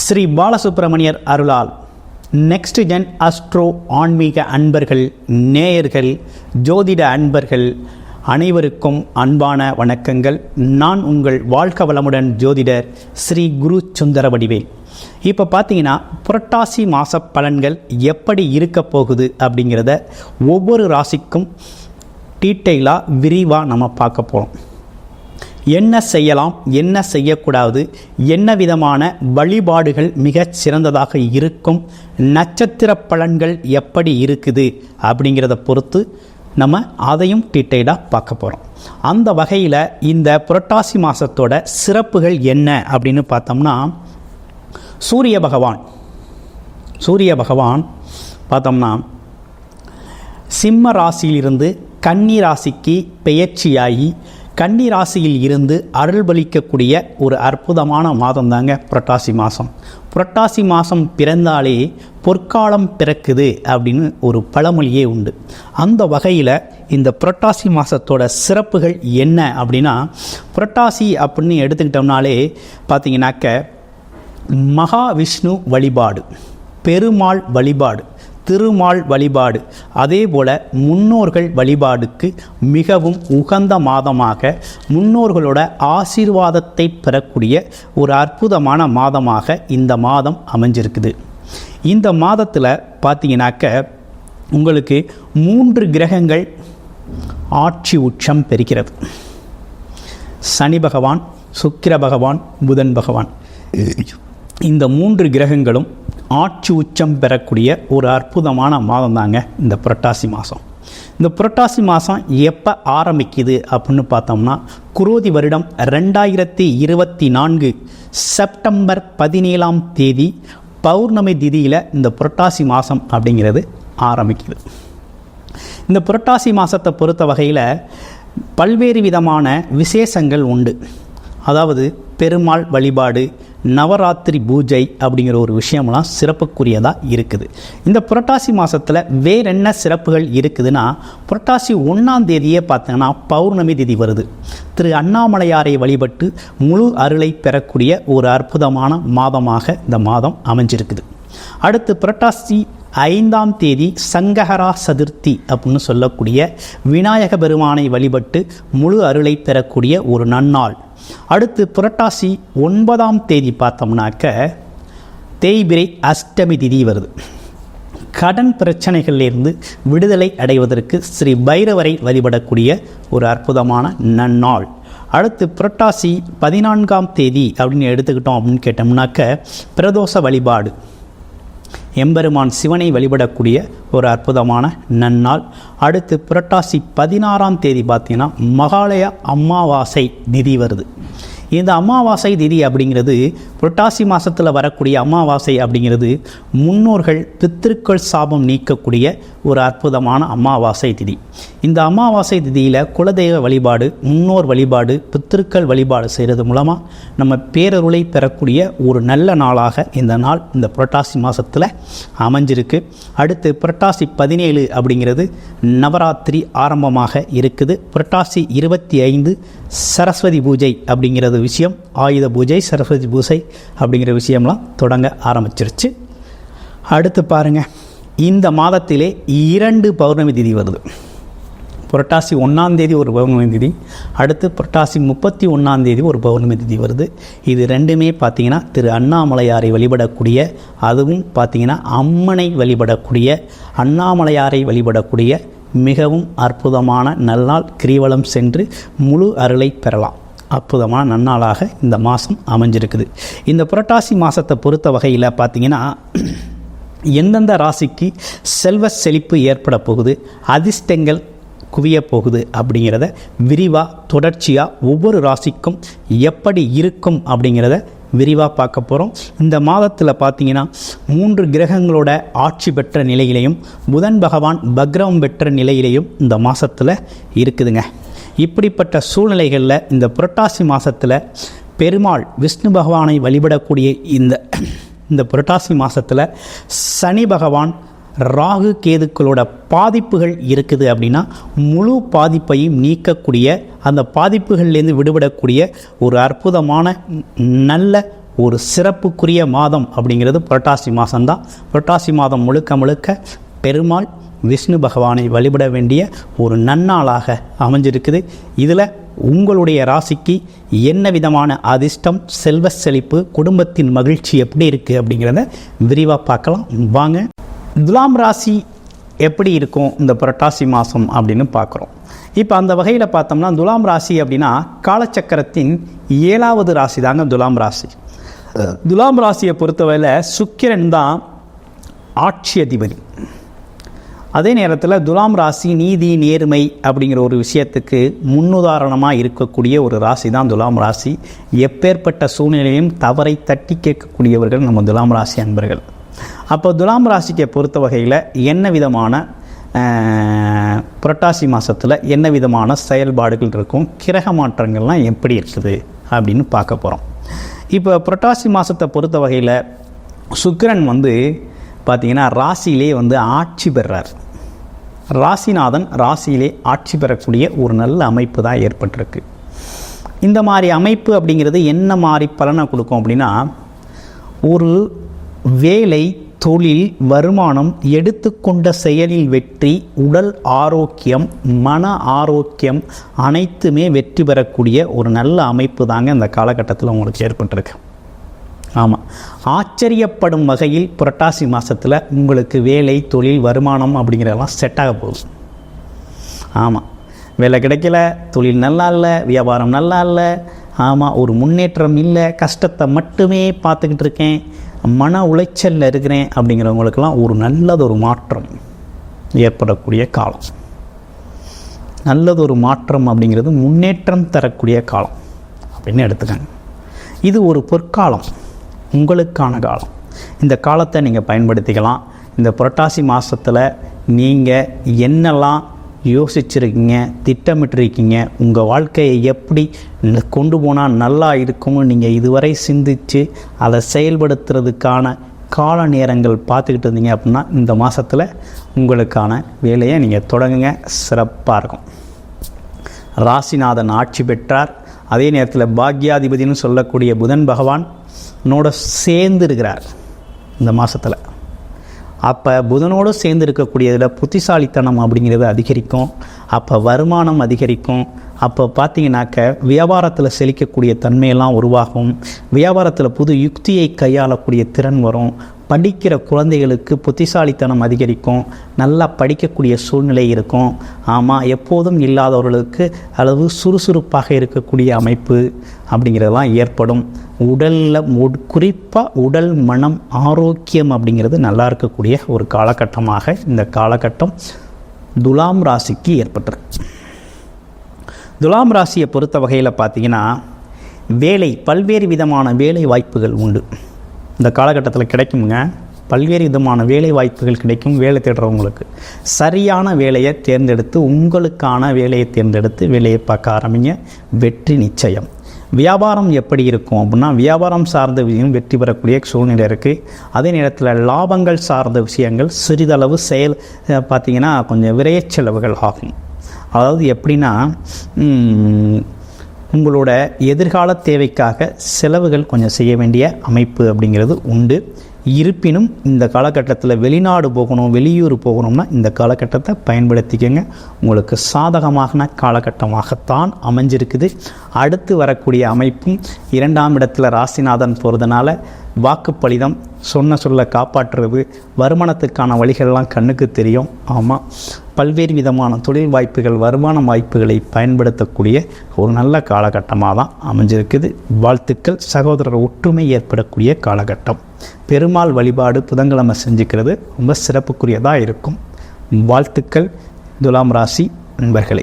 ஸ்ரீ பாலசுப்ரமணியர் அருளால் next gen astro ஆன்மீக அன்பர்கள், நேயர்கள், ஜோதிட அன்பர்கள் அனைவருக்கும் அன்பான வணக்கங்கள். நான் உங்கள் வாழ்க வளமுடன் ஜோதிடர் ஸ்ரீ குரு சுந்தர வடிவேல். இப்போ பார்த்தீங்கன்னா புரட்டாசி மாத பலன்கள் எப்படி இருக்க போகுது அப்படிங்கிறத ஒவ்வொரு ராசிக்கும் டீட்டெயிலாக விரிவாக நம்ம பார்க்க போகிறோம். என்ன செய்யலாம், என்ன செய்யக்கூடாது, என்ன விதமான வழிபாடுகள் மிகச் சிறந்ததாக இருக்கும், நட்சத்திர பலன்கள் எப்படி இருக்குது அப்படிங்கிறத பொறுத்து நம்ம அதையும் டீட்டெயிலாக பார்க்க போகிறோம். அந்த வகையில் இந்த புரட்டாசி மாதத்தோட சிறப்புகள் என்ன அப்படின்னு பார்த்தோம்னா, சூரிய பகவான் பார்த்தோம்னா சிம்ம ராசியிலிருந்து கன்னி ராசிக்கு பெயர்ச்சியாகி கன்னி ராசியில் இருந்து அருள்பளிக்கக்கூடிய ஒரு அற்புதமான மாதம் தாங்க புரட்டாசி மாதம். புரட்டாசி மாதம் பிறந்தாலே பொற்காலம் பிறக்குது அப்படின்னு ஒரு பழமொழியே உண்டு. அந்த வகையில் இந்த புரட்டாசி மாதத்தோட சிறப்புகள் என்ன அப்படின்னா, புரட்டாசி அப்படின்னு எடுத்துக்கிட்டோம்னாலே பார்த்தீங்கன்னாக்க மகாவிஷ்ணு வழிபாடு, பெருமாள் வழிபாடு, திருமால் வழிபாடு, அதே போல் முன்னோர்கள் வழிபாடுக்கு மிகவும் உகந்த மாதமாக, முன்னோர்களோட ஆசீர்வாதத்தை பெறக்கூடிய ஒரு அற்புதமான மாதமாக இந்த மாதம் அமைஞ்சிருக்குது. இந்த மாதத்தில் பார்த்தீங்கன்னாக்க உங்களுக்கு 3 கிரகங்கள் ஆட்சி உச்சம் பெறுகிறது. சனி பகவான், சுக்கிர பகவான், புதன் பகவான், இந்த 3 கிரகங்களும் ஆட்சி உச்சம் பெறக்கூடிய ஒரு அற்புதமான மாதம் தாங்க இந்த புரட்டாசி மாதம். இந்த புரட்டாசி மாதம் எப்போ ஆரம்பிக்குது அப்படின்னு பார்த்தோம்னா, குரோதி வருடம் 2024 செப்டம்பர் 17ஆம் தேதி பௌர்ணமி திதியில் இந்த புரட்டாசி மாதம் அப்படிங்கிறது ஆரம்பிக்குது. இந்த புரட்டாசி மாதத்தை பொறுத்த வகையில் பல்வேறு விதமான விசேஷங்கள் உண்டு. அதாவது பெருமாள் வழிபாடு, நவராத்திரி பூஜை அப்படிங்கிற ஒரு விஷயம்லாம் சிறப்புக்குரியதாக இருக்குது. இந்த புரட்டாசி மாதத்தில் வேற என்ன சிறப்புகள் இருக்குதுன்னா, புரட்டாசி 1ஆம் தேதியே பார்த்தீங்கன்னா பௌர்ணமி திதி வருது. திரு அண்ணாமலையாரை வழிபட்டு முழு அருளை பெறக்கூடிய ஒரு அற்புதமான மாதமாக இந்த மாதம் அமைஞ்சிருக்குது. அடுத்து புரட்டாசி 5ஆம் தேதி சங்கஹரா சதுர்த்தி அப்படின்னு சொல்லக்கூடிய விநாயக பெருமானை வழிபட்டு முழு அருளை பெறக்கூடிய ஒரு நன்னாள். அடுத்து புரட்டாசி 9ஆம் தேதி பார்த்தோம்னாக்க தேய்பிரை அஷ்டமி திதி வருது. கடன் பிரச்சனைகளிலிருந்து விடுதலை அடைவதற்கு ஸ்ரீ பைரவரை வழிபடக்கூடிய ஒரு அற்புதமான நன்னாள். அடுத்து புரட்டாசி 14ஆம் தேதி அப்படின்னு எடுத்துக்கிட்டோம் அப்படின்னு கேட்டோம்னாக்க பிரதோஷ வழிபாடு, எம்பெருமான் சிவனை வழிபடக்கூடிய ஒரு அற்புதமான நன்னாள். அடுத்து புரட்டாசி 16ஆம் தேதி பார்த்தீங்கன்னா மகாலய அமாவாசை திதி வருது. இந்த அமாவாசை திதி அப்படிங்கிறது, புரட்டாசி மாதத்தில் வரக்கூடிய அமாவாசை அப்படிங்கிறது முன்னோர்கள் பித்திருக்கள் சாபம் நீக்கக்கூடிய ஒரு அற்புதமான அமாவாசை திதி. இந்த அமாவாசை திதியில் குலதெய்வ வழிபாடு, முன்னோர் வழிபாடு, பித்திருக்கள் வழிபாடு செய்கிறது மூலமாக நம்ம பேரருளை பெறக்கூடிய ஒரு நல்ல நாளாக இந்த நாள் இந்த புரட்டாசி மாதத்தில் அமைஞ்சிருக்கு. அடுத்து புரட்டாசி 17 அப்படிங்கிறது நவராத்திரி ஆரம்பமாக இருக்குது. புரட்டாசி 25 சரஸ்வதி பூஜை அப்படிங்கிறது விஷயம், ஆயுத பூஜை, சரஸ்வதி பூஜை அப்படிங்கிற விஷயம்லாம் தொடங்க ஆரம்பிச்சிருச்சு. அடுத்து பாருங்கள், இந்த மாதத்திலே 2 பௌர்ணமி திதி வருது. புரட்டாசி 1ஆம் தேதி ஒரு பௌர்ணமி திதி, அடுத்து புரட்டாசி 31ஆம் தேதி ஒரு பௌர்ணமி திதி வருது. இது ரெண்டுமே பார்த்திங்கன்னா திரு அண்ணாமலையாரை வழிபடக்கூடிய, அதுவும் பார்த்திங்கன்னா அம்மனை வழிபடக்கூடிய, அண்ணாமலையாரை வழிபடக்கூடிய மிகவும் அற்புதமான நல்நாள். கிரிவலம் சென்று முழு அருளை பெறலாம். அற்புதமான நன்னாளாக இந்த மாதம் அமைஞ்சிருக்குது. இந்த புரட்டாசி மாதத்தை பொறுத்த வகையில் பார்த்திங்கன்னா எந்தெந்த ராசிக்கு செல்வ செழிப்பு ஏற்பட போகுது, அதிர்ஷ்டங்கள் குவிய போகுது அப்படிங்கிறத விரிவாக தொடர்ச்சியாக ஒவ்வொரு ராசிக்கும் எப்படி இருக்கும் அப்படிங்கிறத விரிவாக பார்க்க போகிறோம். இந்த மாதத்தில் பார்த்தீங்கன்னா 3 கிரகங்களோட ஆட்சி பெற்ற நிலையிலையும் புதன் பகவான் பக்ரம் பெற்ற நிலையிலையும் இந்த மாதத்தில் இருக்குதுங்க. இப்படிப்பட்ட சூழ்நிலைகளில் இந்த புரட்டாசி மாதத்தில் பெருமாள் விஷ்ணு பகவானை வழிபடக்கூடிய இந்த புரட்டாசி மாதத்தில் சனி பகவான் ராகு கேதுக்களோட பாதிப்புகள் இருக்குது அப்படின்னா முழு பாதிப்பையும் நீக்கக்கூடிய, அந்த பாதிப்புகள்லேருந்து விடுபடக்கூடிய ஒரு அற்புதமான நல்ல ஒரு சிறப்புக்குரிய மாதம் அப்படிங்கிறது புரட்டாசி மாதம்தான். புரட்டாசி மாதம் முழுக்க முழுக்க பெருமாள் விஷ்ணு பகவானை வழிபட வேண்டிய ஒரு நன்னாளாக அமைஞ்சிருக்குது. இதில் உங்களுடைய ராசிக்கு என்ன விதமான அதிர்ஷ்டம், செல்வ செழிப்பு, குடும்பத்தின் மகிழ்ச்சி எப்படி இருக்குது அப்படிங்கிறத விரிவாக பார்க்கலாம் வாங்க. துலாம் ராசி எப்படி இருக்கும் இந்த புரட்டாசி மாதம் அப்படின்னு பார்க்குறோம். இப்போ அந்த வகையில் பார்த்தோம்னா துலாம் ராசி அப்படின்னா காலச்சக்கரத்தின் 7வது ராசி தாங்க துலாம் ராசி. துலாம் ராசியை பொறுத்தவரையில் சுக்கிரன் தான் ஆட்சி அதிபதி. அதே நேரத்தில் துலாம் ராசி நீதி நேர்மை அப்படிங்கிற ஒரு விஷயத்துக்கு முன்னுதாரணமாக இருக்கக்கூடிய ஒரு ராசி தான் துலாம் ராசி. எப்பேற்பட்ட சூழ்நிலையும் தவறை தட்டி கேட்கக்கூடியவர்கள் நம்ம துலாம் ராசி அன்பர்கள். அப்போ துலாம் ராசியை பொறுத்த வகையில் என்ன விதமான புரட்டாசி மாதத்தில் என்ன விதமான செயல்பாடுகள் இருக்கும், கிரக மாற்றங்கள்லாம் எப்படி இருக்குது அப்படின்னு பார்க்க போகிறோம். இப்போ புரட்டாசி மாதத்தை பொறுத்த வகையில் சுக்கிரன் பார்த்திங்கன்னா ராசியிலே ஆட்சி பெறுறார். ராசிநாதன் ராசியிலே ஆட்சி பெறக்கூடிய ஒரு நல்ல அமைப்பு தான் ஏற்பட்டிருக்கு. இந்த மாதிரி அமைப்பு அப்படிங்கிறது என்ன மாதிரி பலனை கொடுக்கும் அப்படின்னா, ஒரு வேலை, தொழில், வருமானம், எடுத்துக்கொண்ட செயலில் வெற்றி, உடல் ஆரோக்கியம், மன ஆரோக்கியம் அனைத்துமே வெற்றி பெறக்கூடிய ஒரு நல்ல அமைப்பு தாங்க இந்த காலகட்டத்தில் உங்களுக்கு ஏற்பட்டிருக்கு. ஆமாம், ஆச்சரியப்படும் வகையில் புரட்டாசி மாதத்தில் உங்களுக்கு வேலை, தொழில், வருமானம் அப்படிங்கிறதெல்லாம் செட் ஆக போகுது. ஆமாம், வேலை கிடைக்கல, தொழில் நல்லா இல்லை, வியாபாரம் நல்லா இல்லை, ஆமாம் ஒரு முன்னேற்றம் இல்லை, கஷ்டத்தை மட்டுமே பார்த்துக்கிட்டு இருக்கேன், மன உளைச்சலில் இருக்கிறேன் அப்படிங்கிறவங்களுக்கெல்லாம் ஒரு நல்லதொரு மாற்றம் ஏற்படக்கூடிய காலம். நல்லதொரு மாற்றம் அப்படிங்கிறது முன்னேற்றம் தரக்கூடிய காலம் அப்படின்னு எடுத்துக்கங்க. இது ஒரு பொற்காலம், உங்களுக்கான காலம். இந்த காலத்தை நீங்கள் பயன்படுத்திக்கலாம். இந்த புரட்டாசி மாதத்தில் நீங்கள் என்னெல்லாம் யோசிச்சுருக்கீங்க, திட்டமிட்டிருக்கீங்க, உங்கள் வாழ்க்கையை எப்படி கொண்டு போனால் நல்லா இருக்கும்னு நீங்கள் இதுவரை சிந்தித்து அதை செயல்படுத்துறதுக்கான கால நேரங்கள் பார்த்துக்கிட்டு இருந்தீங்க அப்படின்னா இந்த மாதத்தில் உங்களுக்கான வேலையை நீங்கள் தொடங்குங்க, சிறப்பாக இருக்கும். ராசிநாதன் ஆட்சி பெற்றார். அதே நேரத்தில் பாக்யாதிபதினு சொல்லக்கூடிய புதன் பகவான் நோட சேர்ந்து இருக்கிறார் இந்த மாதத்தில். அப்போ புதனோடு சேர்ந்து இருக்கக்கூடியதில் புத்திசாலித்தனம் அப்படிங்கிறது அதிகரிக்கும். அப்போ வருமானம் அதிகரிக்கும். அப்போ பார்த்தீங்கன்னாக்க வியாபாரத்தில் செழிக்கக்கூடிய தன்மையெல்லாம் உருவாகும். வியாபாரத்தில் புது யுக்தியை கையாளக்கூடிய திறன் வரும். படிக்கிற குழந்தைகளுக்கு புத்திசாலித்தனம் அதிகரிக்கும். நல்லா படிக்கக்கூடிய சூழ்நிலை இருக்கும். ஆமாம், எப்போதும் இல்லாதவர்களுக்கு அளவு சுறுசுறுப்பாக இருக்கக்கூடிய அமைப்பு அப்படிங்கிறதெல்லாம் ஏற்படும். உடலில் குறிப்பாக உடல் மனம் ஆரோக்கியம் அப்படிங்கிறது நல்லா இருக்கக்கூடிய ஒரு காலகட்டமாக இந்த காலகட்டம் துலாம் ராசிக்கு ஏற்பட்டிருக்கு. துலாம் ராசியை பொறுத்த வகையில் பார்த்திங்கன்னா வேலை, பல்வேறு விதமான வேலை வாய்ப்புகள் உண்டு இந்த காலகட்டத்தில் கிடைக்குங்க. பல்வேறு விதமான வேலை வாய்ப்புகள் கிடைக்கும். வேலை தேடுறவங்களுக்கு சரியான வேலையை தேர்ந்தெடுத்து, உங்களுக்கான வேலையை தேர்ந்தெடுத்து வேலையை பார்க்க ஆரம்பிங்க, வெற்றி நிச்சயம். வியாபாரம் எப்படி இருக்கும் அப்படின்னா, வியாபாரம் சார்ந்த விஷயம் வெற்றி பெறக்கூடிய சூழ்நிலை இருக்குது. அதே நேரத்தில் லாபங்கள் சார்ந்த விஷயங்கள் சிறிதளவு பார்த்திங்கன்னா கொஞ்சம் விரைய செலவுகள் ஆகும். அதாவது எப்படின்னா, உங்களோட எதிர்கால தேவைக்காக செலவுகள் கொஞ்சம் செய்ய வேண்டிய அமைப்பு அப்படிங்கிறது உண்டு. இருப்பினும் இந்த காலகட்டத்தில் வெளிநாடு போகணும், வெளியூர் போகணும்னா இந்த காலகட்டத்தை பயன்படுத்திக்கங்க. உங்களுக்கு சாதகமான காலகட்டமாகத்தான் அமைஞ்சிருக்குது. அடுத்து வரக்கூடிய அமைப்பும் 2ஆம் இடத்துல ராசிநாதன் போகிறதுனால வாக்குப்பளிதம், சொன்ன சொல்ல காப்பாற்றுறது, வருமானத்துக்கான வழிகள்லாம் கண்ணுக்கு தெரியும். ஆமாம், பல்வேறு விதமான தொழில் வாய்ப்புகள், வருமான வாய்ப்புகளை பயன்படுத்தக்கூடிய ஒரு நல்ல காலகட்டமாக தான் அமைஞ்சிருக்குது. வாழ்த்துக்கள். சகோதரர் ஒற்றுமை ஏற்படக்கூடிய காலகட்டம். பெருமாள் வழிபாடு புதன்கிழமை செஞ்சுக்கிறது ரொம்ப சிறப்புக்குரியதாக இருக்கும். வாழ்த்துக்கள் துலாம் ராசி நண்பர்களே.